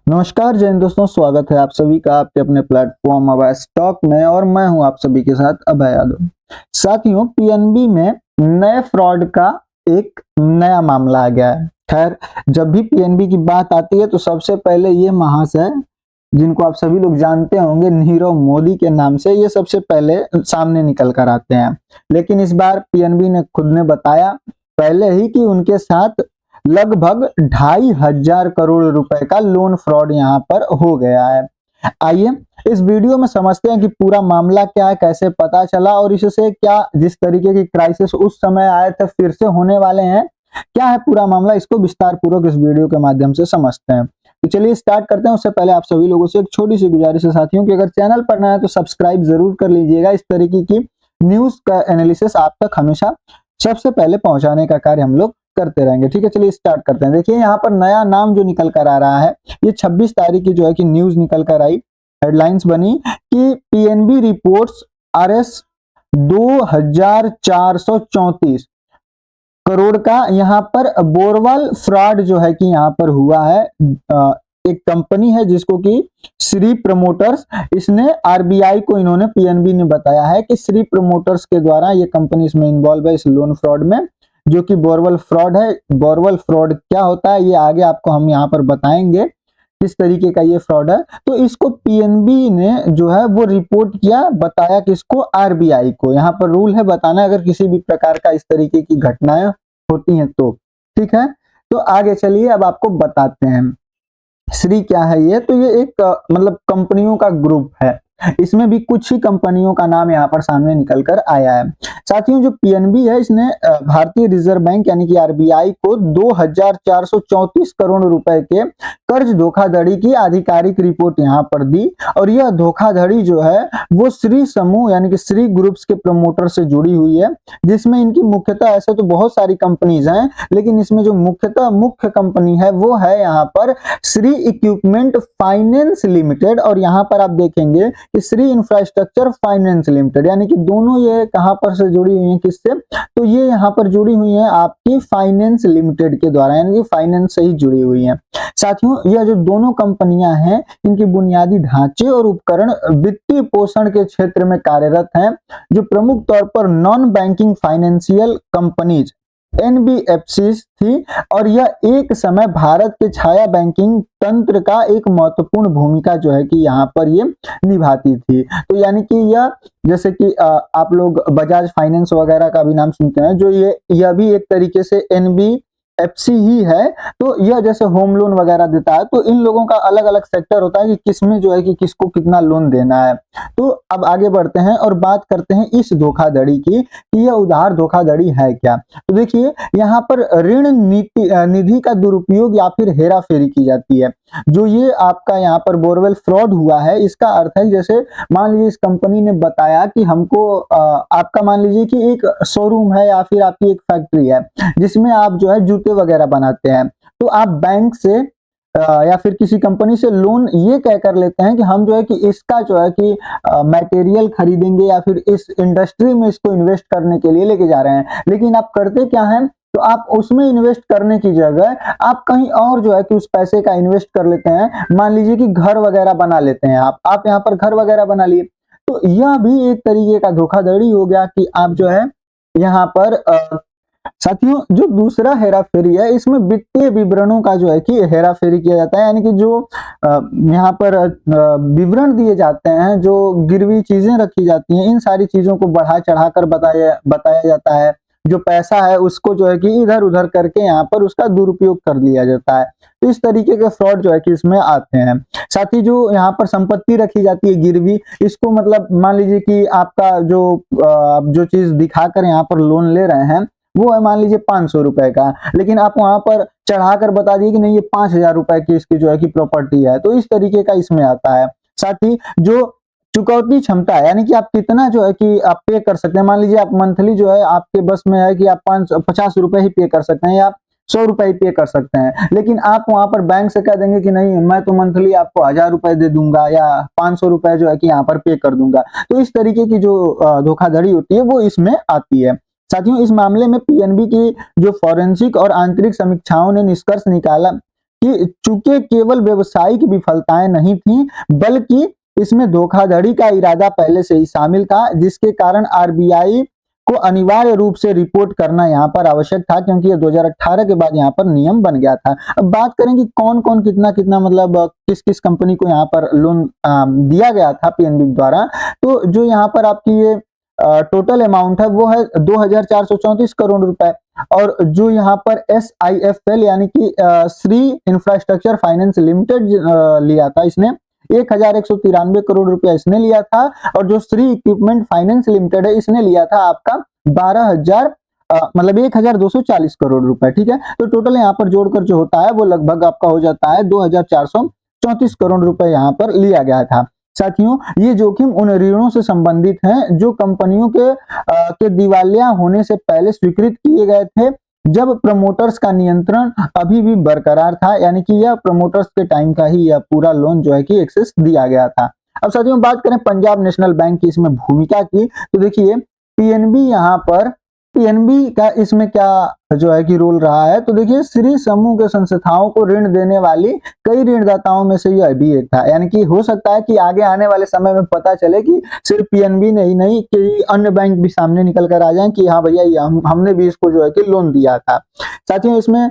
नमस्कार जय हिंद दोस्तों, स्वागत है आप सभी का आपके अपने प्लेटफॉर्म अभय स्टॉक में और मैं हूं आप सभी के साथ अभय यादव। साथियों, पीएनबी में नए फ्रॉड का एक नया मामला आ गया है। खैर, जब भी पीएनबी की बात आती है तो सबसे पहले ये महाशय, जिनको आप सभी लोग जानते होंगे नीरव मोदी के नाम से, ये सबसे पहले सामने निकल कर आते हैं। लेकिन इस बार पीएनबी ने खुद ने बताया पहले ही कि उनके साथ लगभग 2,500 करोड़ रुपए का लोन फ्रॉड यहां पर हो गया है। आइए इस वीडियो में समझते हैं कि पूरा मामला क्या है, कैसे पता चला और इससे क्या जिस तरीके की क्राइसिस उस समय आए थे फिर से होने वाले हैं, क्या है पूरा मामला, इसको विस्तार पूर्वक इस वीडियो के माध्यम से समझते हैं। तो चलिए स्टार्ट करते हैं। उससे पहले आप सभी लोगों से एक छोटी सी गुजारिश है साथियों कि अगर चैनल पर नया है तो सब्सक्राइब जरूर कर लीजिएगा। इस तरीके की न्यूज का एनालिसिस आप तक हमेशा सबसे पहले पहुंचाने का कार्य हम लोग करते रहेंगे। ठीक है, चलिए स्टार्ट करते हैं। देखिए यहाँ पर नया नाम जो निकल कर आ रहा है, ये 26 तारीख की जो है कि न्यूज निकल कर आई, हेडलाइंस बनी कि पीएनबी रिपोर्ट्स आरएस 2,434 करोड़ का यहाँ पर बोरवेल फ्रॉड जो है कि यहाँ पर हुआ है। एक कंपनी है जिसको कि श्री प्रमोटर्स, इसने आरबीआई को, इन्होंने पीएनबी ने बताया है कि श्री प्रमोटर्स के द्वारा ये कंपनी इसमें इन्वॉल्व है इस लोन फ्रॉड में, जो कि बोरवेल फ्रॉड है। बोरवेल फ्रॉड क्या होता है ये आगे आपको हम यहाँ पर बताएंगे किस तरीके का ये फ्रॉड है। तो इसको पीएनबी ने जो है वो रिपोर्ट किया, बताया किसको, आरबीआई को। यहाँ पर रूल है बताना अगर किसी भी प्रकार का इस तरीके की घटनाएं होती हैं तो। ठीक है, तो आगे चलिए अब आपको बताते हैं श्री क्या है ये। तो ये एक मतलब कंपनियों का ग्रुप है, इसमें भी कुछ ही कंपनियों का नाम यहाँ पर सामने निकल कर आया है। साथियों, जो पीएनबी है इसने भारतीय रिजर्व बैंक यानी कि आरबीआई को 2,434 करोड़ रुपए के कर्ज धोखाधड़ी की आधिकारिक रिपोर्ट यहाँ पर दी। और यह धोखाधड़ी जो है वो श्री समूह यानी कि श्री ग्रुप्स के प्रमोटर से जुड़ी हुई है, जिसमें इनकी मुख्यतः, ऐसे तो बहुत सारी कंपनीज हैं लेकिन इसमें जो मुख्य कंपनी है वो है यहाँ पर श्री इक्विपमेंट फाइनेंस लिमिटेड। और यहाँ पर आप देखेंगे कि श्री इंफ्रास्ट्रक्चर फाइनेंस लिमिटेड, यानी कि दोनों ये कहां पर से जुड़ी हुई हैं, किससे, तो ये यहाँ पर जुड़ी हुई हैं आपकी फाइनेंस लिमिटेड के द्वारा, यानी कि फाइनेंस से ही जुड़ी हुई हैं। साथियों, यह जो दोनों कंपनियां हैं इनकी बुनियादी ढांचे और उपकरण वित्तीय पोषण के क्षेत्र में कार्यरत हैं, जो प्रमुख तौर पर non banking financial companies NBFC थी। और यह एक समय भारत के छाया बैंकिंग तंत्र का एक महत्वपूर्ण भूमिका जो है कि यहाँ पर ये निभाती थी। तो यानी कि यह, जैसे कि आप लोग बजाज फाइनेंस वगैरह का भी नाम सुनते हैं, जो यह भी एक तरीके से एनबीएफसी ही है। तो यह जैसे होम लोन वगैरह देता है, तो इन लोगों का अलग अलग सेक्टर होता है कि किसमें जो है कि किसको कितना लोन देना है। तो अब आगे बढ़ते हैं और बात करते हैं इस धोखाधड़ी की कि यह उधार धोखाधड़ी है क्या। तो देखिए यहाँ पर ऋण निधि का दुरुपयोग या फिर हेरा फेरी की जाती है। जो ये आपका यहाँ पर बोरवेल फ्रॉड हुआ है, इसका अर्थ है जैसे मान लीजिए इस कंपनी ने बताया कि हमको आपका मान लीजिए कि एक शोरूम है या फिर आपकी एक फैक्ट्री है जिसमें आप जो है जूते वगैरह बनाते हैं, तो आप बैंक से या फिर किसी कंपनी से लोन ये कह कर लेते हैं कि हम जो है कि इसका जो है कि मटेरियल खरीदेंगे या फिर इस इंडस्ट्री में इसको इन्वेस्ट करने के लिए लेके जा रहे हैं। लेकिन आप करते क्या हैं, तो आप उसमें इन्वेस्ट करने की जगह आप कहीं और जो है कि उस पैसे का इन्वेस्ट कर लेते हैं। मान लीजिए कि घर वगैरह बना लेते हैं आप यहाँ पर घर वगैरह बना लिए, तो यह भी एक तरीके का धोखाधड़ी हो गया कि आप जो है यहाँ पर साथियों, जो दूसरा हेरा फेरी है इसमें वित्तीय विवरणों का जो है कि हेरा फेरी किया जाता है, यानी कि जो यहाँ पर विवरण दिए जाते हैं, जो गिरवी चीजें रखी जाती हैं, इन सारी चीजों को बढ़ा चढ़ाकर बताया जाता है। जो पैसा है उसको जो है कि इधर उधर करके यहाँ पर उसका दुरुपयोग कर लिया जाता है। तो इस तरीके के फ्रॉड जो है कि इसमें आते हैं। साथ ही जो यहाँ पर संपत्ति रखी जाती है गिरवी, इसको मतलब मान लीजिए कि आपका जो चीज दिखाकर यहाँ पर लोन ले रहे हैं वो है मान लीजिए 500 रुपए का, लेकिन आप वहां पर चढ़ाकर बता दिए कि नहीं ये 5,000 रुपए की इसकी जो है कि प्रॉपर्टी है। तो इस तरीके का इसमें आता है। साथ ही जो चुकौती क्षमता है, यानी कि आप कितना जो है कि आप पे कर सकते हैं, मान लीजिए आप मंथली जो है आपके बस में है कि आप 50 रुपए ही पे कर सकते हैं या 100 रुपए ही पे कर सकते हैं, लेकिन आप वहां पर बैंक से कह देंगे कि नहीं मैं तो मंथली आपको 1,000 रुपए दे दूंगा या 500 रुपए जो है कि यहाँ पर पे कर दूंगा। तो इस तरीके की जो धोखाधड़ी होती है वो इसमें आती है। साथियों, इस मामले में पीएनबी की जो फॉरेंसिक और आंतरिक समीक्षाओं ने निष्कर्ष निकाला कि चूंकि केवल व्यवसायिक विफलताएं नहीं थी, बल्कि इसमें धोखाधड़ी का इरादा पहले से ही शामिल था, जिसके कारण आरबीआई को अनिवार्य रूप से रिपोर्ट करना यहाँ पर आवश्यक था, क्योंकि ये 2018 के बाद यहाँ पर नियम बन गया था। अब बात करेंगे कौन कौन कितना कितना मतलब किस किस कंपनी को यहाँ पर लोन दिया गया था पीएनबी द्वारा। तो जो यहाँ पर आपकी ये टोटल अमाउंट है वो है 2434 करोड़ रुपए, और जो यहाँ पर SIFL यानी कि श्री इंफ्रास्ट्रक्चर फाइनेंस लिमिटेड लिया था, इसने 1193 करोड़ रुपया इसने लिया था, और जो श्री इक्विपमेंट फाइनेंस लिमिटेड है इसने लिया था आपका 1240 करोड़ रुपए। ठीक है, तो टोटल यहाँ पर जोड़कर जो होता है वो लगभग आपका हो जाता है 2434 करोड़ रुपए यहाँ पर लिया गया था। साथियों, ये जोखिम उन ऋणों से संबंधित हैं जो कंपनियों के दिवालिया होने से पहले स्वीकृत किए गए थे, जब प्रमोटर्स का नियंत्रण अभी भी बरकरार था, यानी कि यह प्रमोटर्स के टाइम का ही यह पूरा लोन जो है कि एक्सेस दिया गया था। अब साथियों बात करें पंजाब नेशनल बैंक की इसमें भूमिका की, तो देखिए पीएनबी का इसमें क्या जो है कि रोल रहा है। तो देखिए श्री समूह के संस्थाओं को ऋण देने वाली कई ऋणदाताओं में से यह भी एक था, यानी कि हो सकता है कि आगे आने वाले समय में पता चले कि सिर्फ पीएनबी ने ही नहीं, कई अन्य बैंक भी सामने निकल कर आ जाएं कि हाँ भैया हमने भी इसको जो है कि लोन दिया था। साथियों इसमें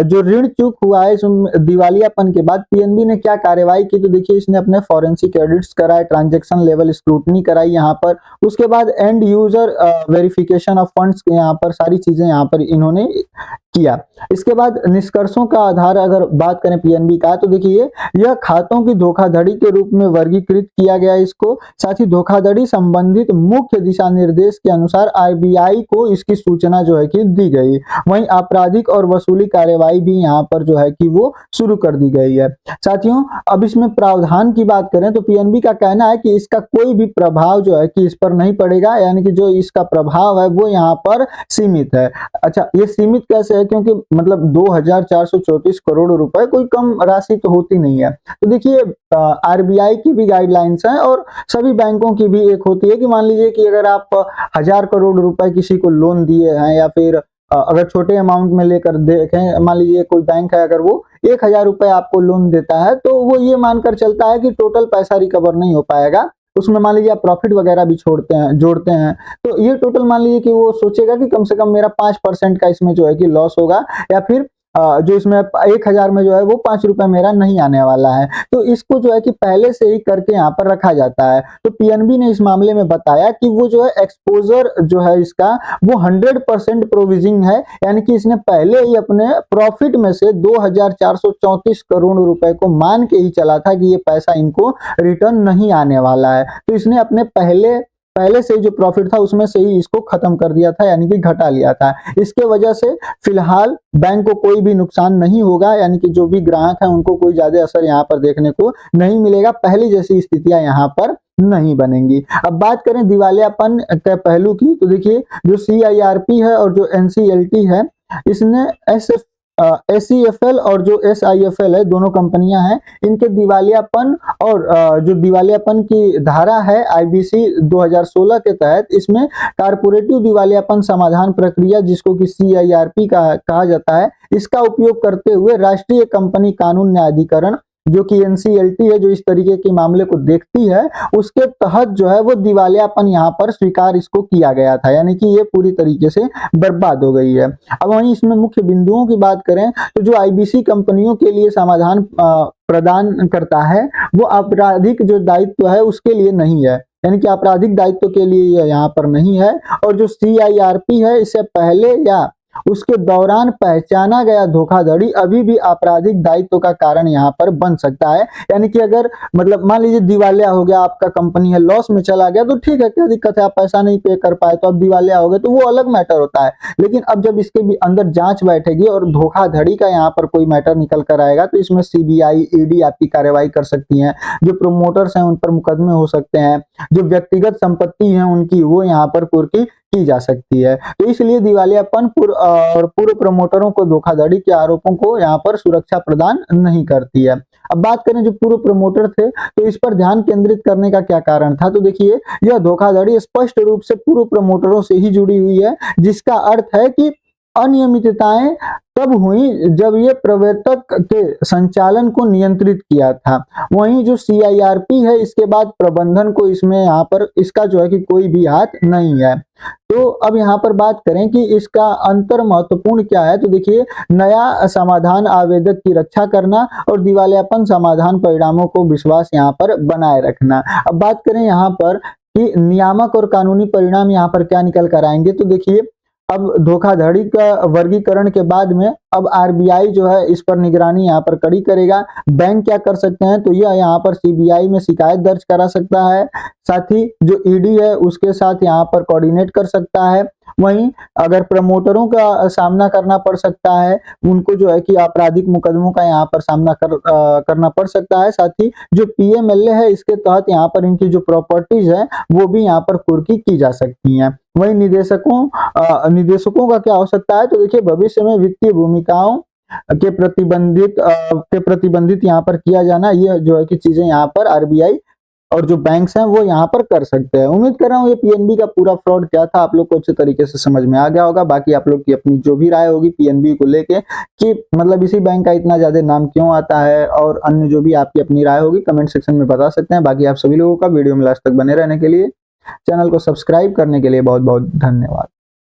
जो ऋण चूक हुआ है, इसमें दिवालियापन के बाद पीएनबी ने क्या कार्यवाही की, तो देखिए इसने अपने फॉरेंसिक ऑडिट्स कराए, ट्रांजैक्शन लेवल स्क्रूटनी कराई यहाँ पर, उसके बाद and user verification of funds यहाँ पर सारी चीजें यहाँ पर इन्होंने किया। इसके बाद निष्कर्षों का आधार अगर बात करें पीएनबी का, तो देखिए यह खातों की धोखाधड़ी के रूप में वर्गीकृत किया गया इसको, साथ ही धोखाधड़ी संबंधित मुख्य दिशा निर्देश के अनुसार आरबीआई को इसकी सूचना जो है कि दी गई। वहीं आपराधिक और वसूली कार्यवाही भी यहाँ पर जो है कि वो शुरू कर दी गई है। साथियों अब इसमें प्रावधान की बात करें तो पीएनबी का कहना है कि इसका कोई भी प्रभाव जो है कि इस पर नहीं पड़ेगा, यानी कि जो इसका प्रभाव है वो यहाँ पर सीमित है। अच्छा, ये सीमित कैसे है, क्योंकि मतलब 2434 करोड़ रुपए कोई कम राशि तो होती नहीं है। तो देखिए आरबीआई की भी गाइडलाइंस है और सभी बैंकों की भी एक होती है कि मान लीजिए कि अगर आप 1000 करोड़ रुपए किसी को लोन दिए हैं, या फिर अगर छोटे अमाउंट में लेकर देखें, मान लीजिए कोई बैंक है अगर वो 1000 रुपए आपको लोन देता है, तो वो ये मानकर चलता है कि टोटल पैसा रिकवर नहीं हो पाएगा, उसमें मान लीजिए आप प्रॉफिट वगैरह भी जोड़ते हैं, तो ये टोटल मान लीजिए कि वो सोचेगा कि कम से कम मेरा 5% का इसमें जो है कि लॉस होगा, या फिर जो इसमें 1000 में जो है वो 5 रुपए मेरा नहीं आने वाला है। तो इसको जो है कि पहले से ही करके यहाँ पर रखा जाता है। तो पीएनबी ने इस मामले में बताया कि वो जो है एक्सपोजर जो है इसका वो 100% प्रोविजनिंग है, यानी कि इसने पहले ही अपने प्रॉफिट में से 2434 करोड़ रुपए को मान के ही चला था कि ये पैसा इनको रिटर्न नहीं आने वाला है। तो इसने अपने पहले से जो प्रॉफिट था उसमें से ही इसको खत्म कर दिया था, यानी कि घटा लिया था। इसके वजह से फिलहाल बैंक को कोई भी नुकसान नहीं होगा, यानी कि जो भी ग्राहक है उनको कोई ज्यादा असर यहाँ पर देखने को नहीं मिलेगा, पहले जैसी स्थितियां यहाँ पर नहीं बनेंगी। अब बात करें दिवालियापन के पहलू की, तो देखिए जो CIRP है और जो NCLT है, इसने SEFL और जो SIFL है, दोनों कंपनियां हैं, इनके दिवालियापन और जो दिवालियापन की धारा है IBC 2016 के तहत, इसमें कारपोरेटिव दिवालियापन समाधान प्रक्रिया जिसको कि CIRP कहा जाता है, इसका उपयोग करते हुए राष्ट्रीय कंपनी कानून न्यायाधिकरण जो कि NCLT है, जो इस तरीके के मामले को देखती है, उसके तहत जो है वो दिवालियापन यहाँ पर स्वीकार इसको किया गया था, यानी कि ये पूरी तरीके से बर्बाद हो गई है। अब वहीं इसमें मुख्य बिंदुओं की बात करें तो जो IBC कंपनियों के लिए समाधान प्रदान करता है वो आपराधिक जो दायित्व है उसके लिए नहीं है, यानी कि आपराधिक दायित्व के लिए यहाँ पर नहीं है। और जो CIRP है, इससे पहले या उसके दौरान पहचाना गया धोखाधड़ी अभी भी आपराधिक दायित्व का कारण यहाँ पर बन सकता है, यानी कि अगर मतलब मान लीजिए दिवालिया हो गया, आपका कंपनी है लॉस में चला गया, तो ठीक है, क्या दिक्कत है, आप पैसा नहीं पे कर पाए तो अब दिवालिया हो गए, तो वो अलग मैटर होता है। लेकिन अब जब इसके भी अंदर जांच बैठेगी और धोखाधड़ी का यहाँ पर कोई मैटर निकल कर आएगा, तो इसमें CBI ED आपकी कार्रवाई कर सकती है, जो प्रोमोटर्स हैं उन पर मुकदमे हो सकते हैं, जो व्यक्तिगत संपत्ति है उनकी वो यहाँ पर कुर्की की जा सकती है। तो इसलिए दिवालियापन पूर्व प्रमोटरों को धोखाधड़ी के आरोपों को यहाँ पर सुरक्षा प्रदान नहीं करती है। अब बात करें जो पूर्व प्रमोटर थे, तो इस पर ध्यान केंद्रित करने का क्या कारण था, तो देखिए यह धोखाधड़ी स्पष्ट रूप से पूर्व प्रमोटरों से ही जुड़ी हुई है, जिसका अर्थ है कि अनियमितताएं तब हुई जब ये प्रवर्तक के संचालन को नियंत्रित किया था। वहीं जो CIRP है इसके बाद प्रबंधन को इसमें यहाँ पर इसका जो है कि कोई भी हाथ नहीं है। तो अब यहाँ पर बात करें कि इसका अंतर महत्वपूर्ण क्या है, तो देखिए नया समाधान आवेदक की रक्षा करना और दिवालियापन समाधान परिणामों को विश्वास यहाँ पर बनाए रखना। अब बात करें यहाँ पर कि नियामक और कानूनी परिणाम यहाँ पर क्या निकल कर आएंगे, तो देखिए अब धोखाधड़ी का वर्गीकरण के बाद में अब RBI जो है इस पर निगरानी यहाँ पर कड़ी करेगा। बैंक क्या कर सकते हैं, तो यह यहाँ पर CBI में शिकायत दर्ज करा सकता है, साथ ही जो ED है उसके साथ यहाँ पर कोऑर्डिनेट कर सकता है। वहीं अगर प्रमोटरों का सामना करना पड़ सकता है, उनको जो है कि आपराधिक मुकदमों का यहाँ पर सामना करना पड़ सकता है। साथ ही जो PMLA है इसके तहत यहाँ पर इनकी जो प्रॉपर्टीज है वो भी यहाँ पर कुर्की की जा सकती हैं। वहीं निदेशकों का क्या हो सकता है, तो देखिए भविष्य में वित्तीय भूमिकाओं के प्रतिबंधित यहाँ पर किया जाना, ये जो है कि चीजें यहाँ पर RBI और जो बैंक्स हैं वो यहाँ पर कर सकते हैं। उम्मीद कर रहा हूँ ये PNB का पूरा फ्रॉड क्या था आप लोग को अच्छे तरीके से समझ में आ गया होगा। बाकी आप लोग की अपनी जो भी राय होगी PNB को लेके कि मतलब इसी बैंक का इतना ज्यादा नाम क्यों आता है, और अन्य जो भी आपकी अपनी राय होगी कमेंट सेक्शन में बता सकते हैं। बाकी आप सभी लोगों का वीडियो में लास्ट तक बने रहने के लिए, चैनल को सब्सक्राइब करने के लिए बहुत बहुत धन्यवाद।